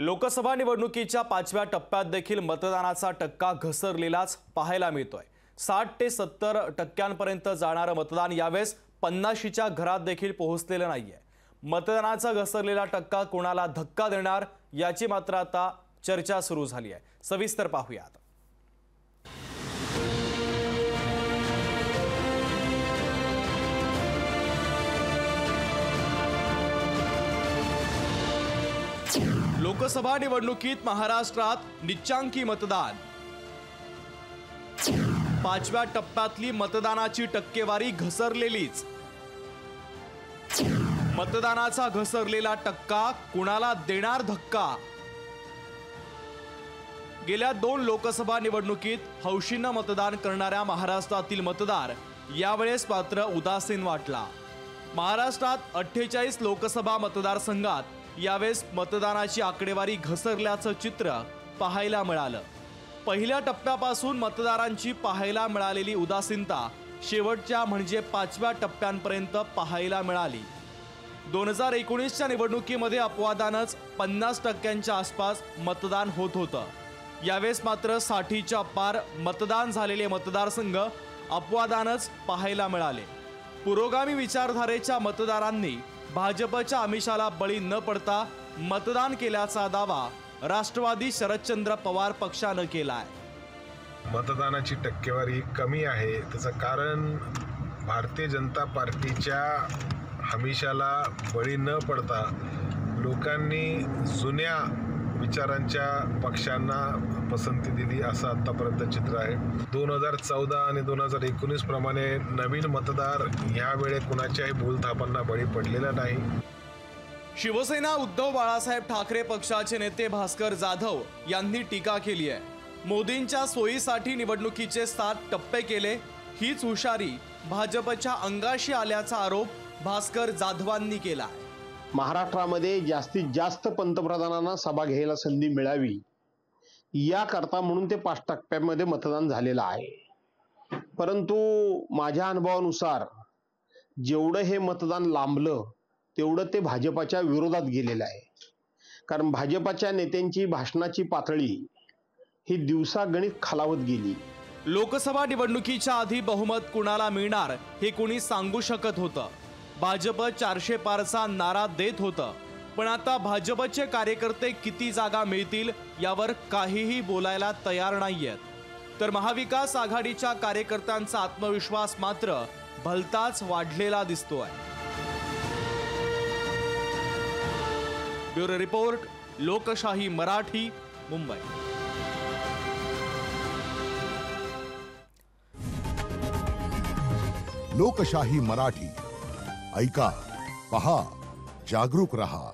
लोकसभा निवडणुकीच्या 5व्या टप्प्यात देखील मतदानाचा टक्का घसरलेलाच पाहायला मिळतोय। 60 ते 70% जाणारं मतदान यावेळेस 50च्या घरात देखील पोहोचलेलं नाहीये। मतदानाचा घसरलेला टक्का कोणाला धक्का देणार याची मात्र आता चर्चा सुरू झाली आहे। सविस्तर पाहूयात। लोकसभा निवडणुकीत महाराष्ट्रात निच्चांकी मतदान। 5व्या टप्प्यातली मतदानाची टक्केवारी घसरलेलीच। मतदानाचा घसरलेला टक्का कुणाला देणार धक्का? गेल्या 2 लोकसभा निवडणुकीत हौशीनं मतदान करणाऱ्या महाराष्ट्रातील मतदार यावेळेस मात्र उदासीन वाटला। महाराष्ट्रात 48 लोकसभा मतदारसंघात यावेळेस मतदानाची आकडेवारी घसरल्याचं चित्र पाहायला मिळालं। पहिल्या टप्प्यापासून मतदारांची पाहायला मिळालेली उदासीनता शेवटच्या म्हणजे 5व्या टप्प्यांपर्यंत पाहायला मिळाली। 2019च्या निवडणुकीमध्ये अपवादानच 50%च्या आसपास मतदान होत होतं। यावेळेस मात्र 60च्या पार मतदान झालेले मतदारसंघ अपवादानच पाहायला मिळाले। पुरोगामी विचारधारेच्या मतदारांनी भाजपच्या आमिषाला बळी न पडता मतदान केल्याचा दावा राष्ट्रवादी शरदचंद्र पवार पक्षानं केलाय। मतदानाची टक्केवारी कमी आहे, त्याचं कारण भारतीय जनता पार्टीच्या आमिषाला बळी न पडता लोकांनी जुन्या विचारांच्या पक्षांना पसंती दिली असं आतापर्यंत चित्र आहे। 2014 आणि 2019 प्रमाणे नवीन मतदार यावेळी कुणाच्याही भूलथापांना बळी पडलेला नाही। शिवसेना उद्धव बाळासाहेब ठाकरे पक्षाचे नेते भास्कर जाधव यांनी टीका केली आहे। मोदींच्या सोयीसाठी निवडणुकीचे 7 टप्पे केले, हीच हुशारी भाजपच्या अंगाशी आल्याचा आरोप भास्कर जाधवांनी केला। महाराष्ट्रामध्ये जास्तीत जास्त पंतप्रधानांना सभा घ्यायला संधी मिळावी याकरता म्हणून ते 5 टप्प्यामध्ये मतदान झालेलं आहे। परंतु माझ्या अनुभवानुसार जेवढं हे मतदान लांबलं तेवढं ते भाजपाच्या विरोधात गेलेलं आहे। कारण भाजपाच्या नेत्यांची भाषणाची पातळी ही दिवसागणिक खालावत गेली। लोकसभा निवडणुकीच्या आधी बहुमत कुणाला मिळणार हे कोणी सांगू शकत होतं। भाजप 400 पारचा नारा देत होतं, पण आता भाजपचे कार्यकर्ते किती जागा मिळतील यावर काहीही बोलायला तयार नाहीयेत। तर महाविकास आघाडीच्या कार्यकर्त्यांचा आत्मविश्वास मात्र भलताच वाढलेला दिसतोय। ब्युरो रिपोर्ट, लोकशाही मराठी, मुंबई। लोकशाही मराठी ऐका, पहा, जागरूक रहा।